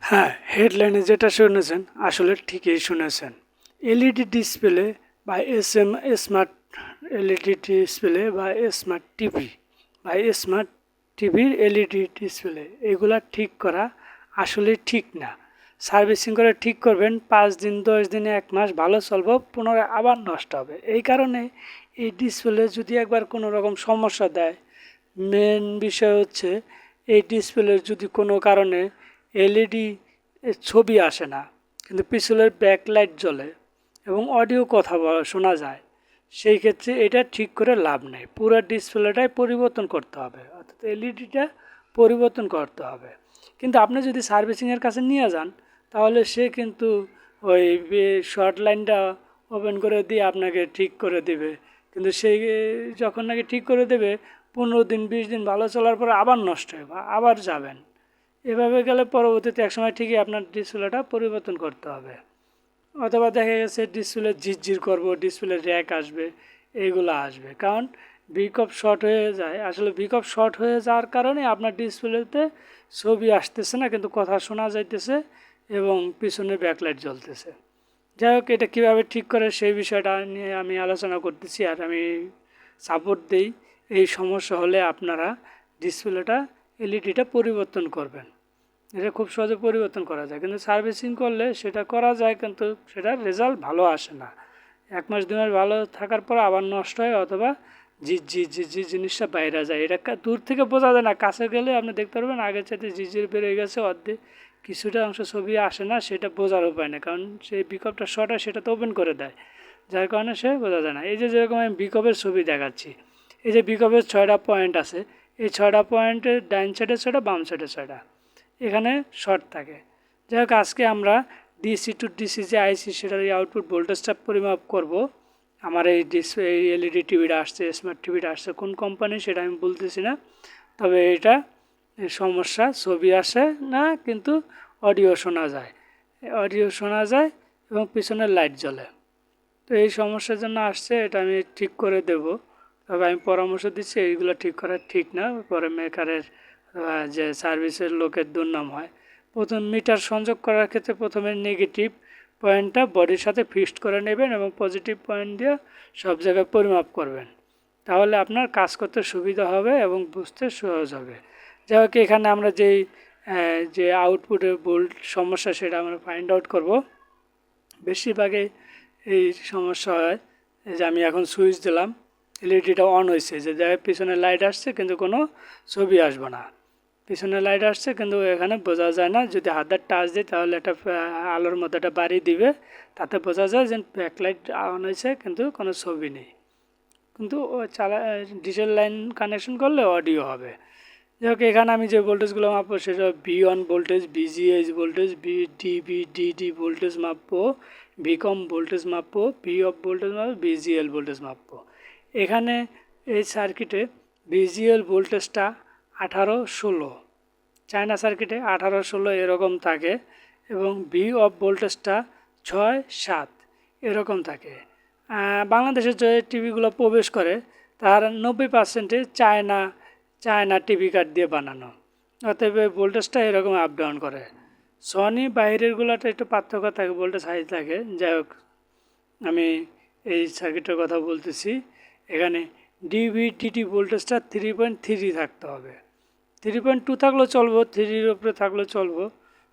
হ্যাঁ, হেডলাইনে যেটা শুনেছেন আসলে ঠিকই শুনেছেন। এলইডি ডিসপ্লে বা স্মার্ট এলইডি ডিসপ্লে বা স্মার্ট টিভি বা স্মার্ট টিভির এলইডি ডিসপ্লে এগুলা ঠিক করা আসলে ঠিক না। সার্ভিসিং করে ঠিক করবেন, 5 দিন 10 দিনে 1 মাস ভালো চলবে, পুনরায় আবার নষ্ট হবে। এই কারণে এই ডিসপ্লে যদি একবার কোনো রকম সমস্যা দেয়, মেন বিষয় হচ্ছে এই ডিসপ্লের যদি কোনো কারণে এলইডি ছবি আসে না, কিন্তু পিছনের ব্যাকলাইট জ্বলে এবং অডিও কথা শোনা যায়, সেই ক্ষেত্রে এটা ঠিক করে লাভ নেই। পুরো ডিসপ্লেটাই পরিবর্তন করতে হবে, অর্থাৎ এলইডিটা পরিবর্তন করতে হবে। কিন্তু আপনি যদি সার্ভিসিংয়ের কাছে নিয়ে যান, তাহলে সে কিন্তু ওই শর্ট লাইনটা ওপেন করে দিয়ে আপনাকে ঠিক করে দেবে। কিন্তু সেই যখন নাকি ঠিক করে দেবে, 15 দিন 20 দিন ভালো চলার পরে আবার নষ্ট হবে, আবার যাবেন। এভাবে গেলে পরবর্তীতে একসময় ঠিকই আপনার ডিসপ্লেটা পরিবর্তন করতে হবে। অথবা দেখা গেছে ডিসপ্লে ঝিরঝির করবো, ডিসপ্লে র্যাক আসবে, এইগুলো আসবে। কারণ বিকপ শর্ট হয়ে যায়। আসলে বিকপ শর্ট হয়ে যাওয়ার কারণে আপনার ডিসপ্লেতে ছবি আসতেছে না, কিন্তু কথা শোনা যাইতেছে এবং পিছনে ব্যাকলাইট জ্বলতেছে। যাই হোক, এটা কীভাবে ঠিক করে সেই বিষয়টা নিয়ে আমি আলোচনা করতেছি, আর আমি সাপোর্ট দিই। এই সমস্যা হলে আপনারা ডিসপ্লেটা এলইডিটা পরিবর্তন করবেন। এটা খুব সহজে পরিবর্তন করা যায়, কিন্তু সার্ভিসিং করলে সেটা করা যায়, কিন্তু সেটার রেজাল্ট ভালো আসে না। 1 মাস 2 মাস ভালো থাকার পর আবার নষ্ট হয়, অথবা জি জিনিসটা বাইরে যায়। এটা দূর থেকে বোঝা যায় না, কাছে গেলে আপনি দেখতে পারবেন আগের চাইতে ঝিরঝির বেড়ে গেছে, অর্ধেক কিছুটা অংশ ছবি আসে না, সেটা বোঝার উপায় নেই। কারণ সেই বিকপটা শর্ট হয়, সেটা তো ওপেন করে দেয়, যার কারণে সে বোঝা যায় না। এই যে যেরকম আমি বিকপের ছবি দেখাচ্ছি, এই যে বিকপের 6টা পয়েন্ট আছে, এই 6টা পয়েন্টের ডাইন সাইডে 6টা, বাম সাইডে 6টা, এখানে শর্ট থাকে। যাই হোক, আজকে আমরা ডিসি টু ডিসি যে আইসি, সেটার এই আউটপুট ভোল্টেজটা পরিমাপ করব। আমার এই ডিসপ্লে, এই এলইডি টিভিটা আসছে, স্মার্ট টিভিটা আসছে, কোন কোম্পানি সেটা আমি বলতেছি না। তবে এটা সমস্যা, ছবি আসে না কিন্তু অডিও শোনা যায়, অডিও শোনা যায় এবং পিছনের লাইট জ্বলে। তো এই সমস্যার জন্য আসছে, এটা আমি ঠিক করে দেব। তবে আমি পরামর্শ দিচ্ছি এইগুলো ঠিক করা ঠিক না, পরে মেকারের যে সার্ভিসের লোকের দুর্নাম হয়। প্রথম মিটার সংযোগ করার ক্ষেত্রে প্রথমে নেগেটিভ পয়েন্টটা বডির সাথে ফিক্সড করে নেবেন এবং পজিটিভ পয়েন্ট দিয়ে সব জায়গায় পরিমাপ করবেন। তাহলে আপনার কাজ করতে সুবিধা হবে এবং বুঝতে সহজ হবে। যাই হোক, এখানে আমরা যে আউটপুটের বোল্ট সমস্যা, সেটা আমরা ফাইন্ড আউট করব। বেশিরভাগই এই সমস্যা হয় যে আমি এখন সুইচ দিলাম, এলইডিটা অন হয়েছে, যে জায়গায় পিছনে লাইট আসছে কিন্তু কোনো ছবি আসবে না। পিছনে লাইট আসছে কিন্তু এখানে বোঝা যায় না। যদি হাতটা টাচ দিই তাহলে একটা আলোর মধ্যে একটা বাড়ি দিবে, তাতে বোঝা যায় যে ব্যাকলাইট অন হয়েছে কিন্তু কোনো ছবি নেই। কিন্তু ডিজেল লাইন কানেকশন করলে অডিও হবে। যাই হোক, এখানে আমি যে ভোল্টেজগুলো মাপবো সেটা V1 voltage, VGH voltage, DD voltage মাপবো, ভিকম ভোল্টেজ মাপবো, অফ ভোল্টেজ মাপবো, VGL ভোল্টেজ মাপবো। এখানে এই সার্কিটে VGL ভোল্টেজটা 18-16, চায়না সার্কিটে 18-16 এরকম থাকে, এবং অফ ভোল্টেজটা 6-7 এরকম থাকে। বাংলাদেশের যে টিভিগুলো প্রবেশ করে তার 90% চায়না টিভি কার্ড দিয়ে বানানো, অতএব ভোল্টেজটা এরকম আপ ডাউন করে। সনি বাইরেরগুলোতে একটু পার্থক্য থাকে, ভোল্টেজ হাই থাকে। যাই হোক, আমি এই সার্কিটের কথা বলতেছি। এখানে ডিটি ভোল্টেজটা 3.3 থাকতে হবে। 3.2 থাকলেও চলবো, 3-র উপরে থাকলেও চলবো,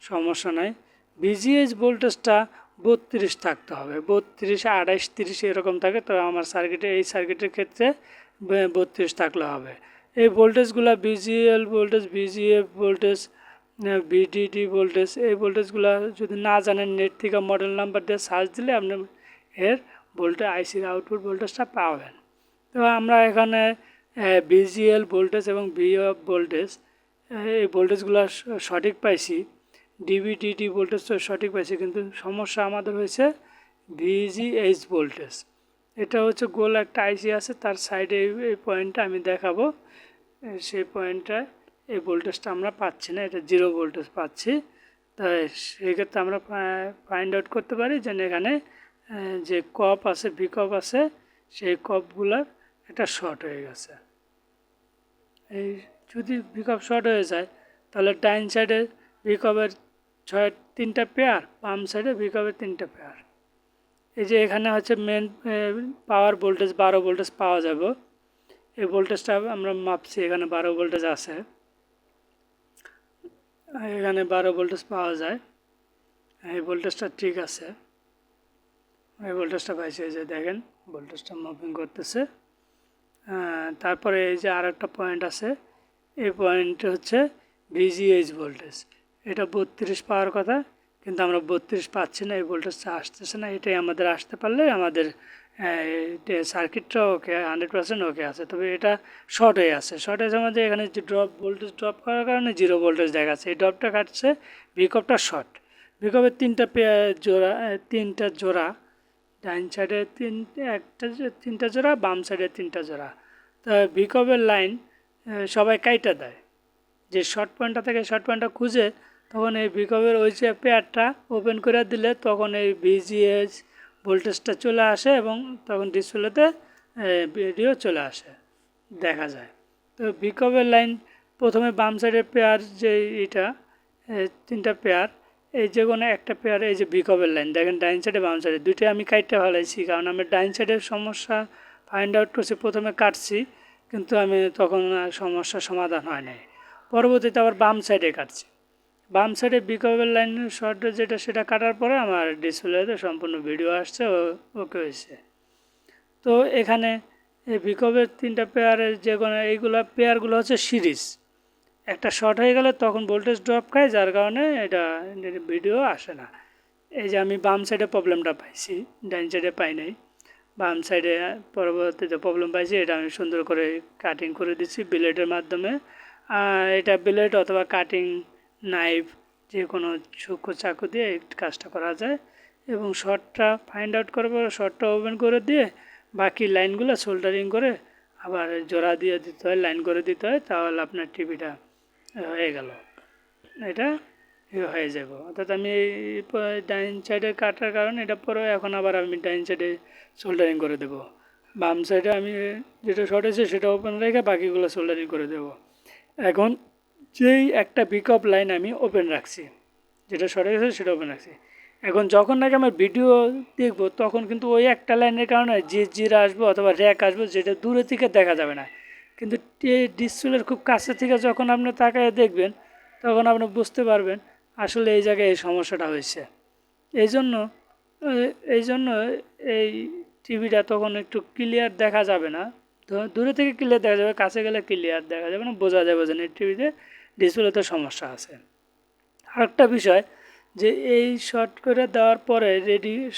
সমস্যা নাই। ভিজিএইচ ভোল্টেজটা 32 থাকতে হবে, 32, 28, 30 এরকম থাকে। তবে আমার এই সার্কিটের ক্ষেত্রে 32 থাকলে হবে। এই ভোল্টেজগুলো VGL voltage, VGF voltage, VDD voltage, এই ভোল্টেজগুলো যদি না জানেন, নেট থেকে মডেল নাম্বার দিয়ে সার্চ দিলে আপনি এর আইসির আউটপুট ভোল্টেজটা পাবেন। তো আমরা এখানে ভিজিএল ভোল্টেজ এবং অফ ভোল্টেজ, এই ভোল্টেজগুলো সঠিক পাইছি। ডিডি ভোল্টেজ তো সঠিক পাইছি, কিন্তু সমস্যা আমাদের হয়েছে ভিজিএইচ ভোল্টেজ। এটা হচ্ছে গোল একটা আইসি আছে, তার সাইডে এই পয়েন্টটা আমি দেখাবো। সেই পয়েন্টটা এই ভোল্টেজটা আমরা পাচ্ছি না, এটা 0 ভোল্টেজ পাচ্ছি। তাই সেক্ষেত্রে আমরা ফাইন্ড আউট করতে পারি যে এখানে যে কপ আছে, ভিকপ আছে, সেই কপগুলার একটা শর্ট হয়ে গেছে। এই যদি ভিকপ শর্ট হয়ে যায়, তাহলে ডাইন সাইডে ভিকপের তিনটা পেয়ার, বাম সাইডে বিকপের 3টা পেয়ার। এই যে এখানে হচ্ছে মেন পাওয়ার ভোল্টেজ 12 ভোল্টেজ পাওয়া যাবে। এই ভোল্টেজটা আমরা মাপছি, এখানে 12 ভোল্টেজ আছে, এখানে 12 ভোল্টেজ পাওয়া যায়। এই ভোল্টেজটা ঠিক আছে, এই ভোল্টেজটা পাইছে। এই যে দেখেন ভোল্টেজটা মুভিং করতেছে। তারপরে এই যে আরেকটা পয়েন্ট আছে, এই পয়েন্ট হচ্ছে ভিজিএইচ ভোল্টেজ। এটা 32 পাওয়ার কথা, কিন্তু আমরা 32 পাচ্ছি না, এই ভোল্টেজটা আসতেছে না। এটাই আমাদের আসতে পারলে আমাদের সার্কিটটা ওকে 100% ওকে আছে। তবে এটা শর্ট হয়ে আছে, শর্ট হয়ে আমাদের এখানে যে ভোল্টেজ ড্রপ করার কারণে 0 ভোল্টেজ দেখাচ্ছে। এই ড্রপটা কাটছে, বিকপটা শর্ট। বিকপের 3টা জোড়া, ডাইন সাইডে 3টা জোড়া, বাম সাইডে 3টা জোড়া। তো বিকপের লাইন সবাই কাইটা দেয়, যে শর্ট পয়েন্টটা থেকে শর্ট পয়েন্টটা খুঁজে, তখন এই বিকপের ওই যে পেয়ারটা ওপেন করে দিলে তখন এই ভিজিএস ভোল্টেজটা চলে আসে এবং তখন ডিসপ্লেতে ভিডিও চলে আসে, দেখা যায়। তো বিকপের লাইন প্রথমে বাম সাইডের পেয়ার, যে এটা 3টা পেয়ার, এই যে কোনো একটা পেয়ার, এই যে বিকপের লাইন দেখেন ডাইন সাইডে বাম সাইডে দুইটাই আমি কাটতে ফেলাইছি, কারণ আমি ডাইন সাইডের সমস্যা ফাইন্ড আউট করছি, প্রথমে কাটছি কিন্তু আমি তখন সমস্যার সমাধান হয় নাই। পরবর্তীতে আবার বাম সাইডে কাটছি, বাম সাইডে বিকপের লাইন শর্ট যেটা সেটা কাটার পরে আমার ডিসপ্লেতে সম্পূর্ণ ভিডিও আসছে, ওকে হয়েছে। তো এখানে এই বিকপের 3টা পেয়ারের যে কোনো এইগুলো পেয়ারগুলো হচ্ছে সিরিজ, একটা শর্ট হয়ে গেলে তখন ভোল্টেজ ড্রপ খায়, যার কারণে এটা ভিডিও আসে না। এই যে আমি বাম সাইডে প্রবলেমটা পাইছি, ডাইন সাইডে পাই নাই, বাম সাইডে পরবর্তীতে প্রবলেম পাইছি। এটা আমি সুন্দর করে কাটিং করে দিচ্ছি ব্লেডের মাধ্যমে। এটা ব্লেড অথবা কাটিং নাইফ, যে কোনো সূক্ষ্ম চাকু দিয়ে এই কাজটা করা যায়। এবং শর্টটা ফাইন্ড আউট করার পরে শর্টটা ওপেন করে দিয়ে বাকি লাইনগুলো সোল্ডারিং করে আবার জোড়া দিয়ে দিতে হয়, লাইন করে দিতে হয়, তাহলে আপনার টিভিটা হয়ে গেল, এটা হয়ে যাব। অর্থাৎ আমি এই ডাইন সাইডে কাটার কারণে এটা পরে এখন আবার আমি ডাইন সাইডে সোল্ডারিং করে দেব, বাম সাইডে আমি যেটা শর্ট হয়েছে সেটা ওপেন রেখে বাকিগুলো সোল্ডারিং করে দেব। এখন যেই একটা বিকপ লাইন আমি ওপেন রাখছি, যেটা শর্ট হয়েছে সেটা ওপেন রাখছি, এখন যখন নাকি আমার ভিডিও দেখব তখন কিন্তু ওই একটা লাইনের কারণে জিরা আসবে অথবা র্যাক আসবে, যেটা দূরে থেকে দেখা যাবে না। কিন্তু ডিসপ্লের খুব কাছে থেকে যখন আপনি তাকায় দেখবেন তখন আপনি বুঝতে পারবেন আসলে এই জায়গায় এই সমস্যাটা হয়েছে। এই জন্য এই টিভিটা তখন একটু ক্লিয়ার দেখা যাবে না, দূরে থেকে ক্লিয়ার দেখা যাবে, কাছে গেলে ক্লিয়ার দেখা যাবে না, বোঝা যাবে যে এই টিভিতে ডিসপ্লেতে সমস্যা আছে। আরেকটা বিষয়, যে এই শর্ট করে দেওয়ার পরে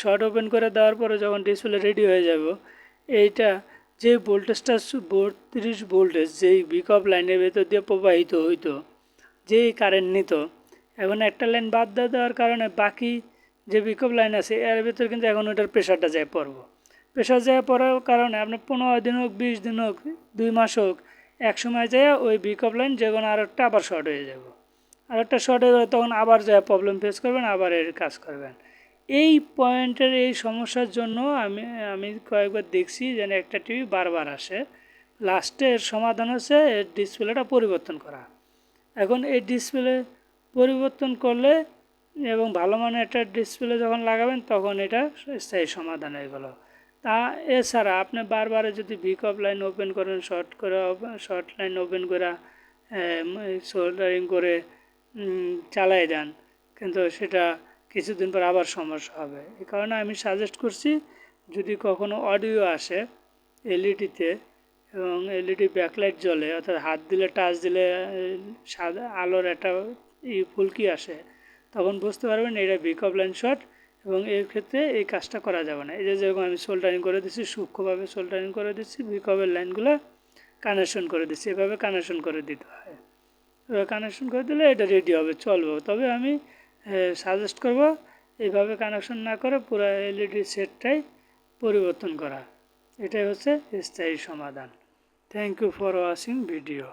শর্ট ওপেন করে দেওয়ার পরে যখন ডিসপ্লে রেডি হয়ে যাব, এইটা যে ভোল্টেজটা 32 ভোল্টেজ যেই বিকপ লাইনের ভেতর দিয়ে প্রবাহিত হইতো, যেই কারেন্ট নিত, এখন একটা লাইন বাদ দেওয়ার কারণে বাকি যে বিকপ লাইন আছে এর ভেতর কিন্তু এখন ওটার প্রেশারটা যায় পড়বো। প্রেশার যায় পড়ার কারণে আপনার 15 দিন হোক, 20 দিন হোক, 2 মাস হোক, এক সময় যায় ওই বিকপ লাইন যে কোনো আরেকটা আবার শর্ট হয়ে যাব, আরেকটা শর্ট হয়ে গেলে তখন আবার যায় প্রবলেম ফেস করবেন, আবার এর কাজ করবেন। এই পয়েন্টের এই সমস্যার জন্য আমি কয়েকবার দেখছি যেন একটা টিভি বারবার আসে। লাস্টে এর সমাধান হচ্ছে এর ডিসপ্লেটা পরিবর্তন করা। এখন এই ডিসপ্লে পরিবর্তন করলে এবং ভালো মানের একটা ডিসপ্লে যখন লাগাবেন তখন এটা স্থায়ী সমাধান হয়ে গেল। তা এছাড়া আপনি বারবার যদি বিকপ লাইন ওপেন করেন, শর্ট লাইন ওপেন করে সোল্ডারিং করে চালাই দেন, কিন্তু সেটা কিছুদিন পর আবার সমস্যা হবে। এই কারণে আমি সাজেস্ট করছি, যদি কখনো অডিও আসে এলইডিতে এবং এলইডি ব্যাকলাইট জ্বলে, অর্থাৎ হাত দিলে টাচ দিলে সাদা আলোর একটা ফুলকি আসে, তখন বুঝতে পারবেন এটা বিকপ লাইন শর্ট, এবং এর ক্ষেত্রে এই কাজটা করা যাবে না। এই যে যেরকম আমি সোল্ডারিং করে দিচ্ছি, সূক্ষ্মভাবে সোল্ডারিং করে দিচ্ছি, বিকপের লাইনগুলো কানেকশন করে দিচ্ছি, এভাবে কানেকশন করে দিতে হয়। এভাবে কানেকশন করে দিলে এটা রেডি হবে, চলবে। তবে আমি সাজেস্ট করব এইভাবে কানেকশন না করে পুরো এলইডি সেটটাই পরিবর্তন করা, এটাই হচ্ছে স্থায়ী সমাধান। Thank you for watching video.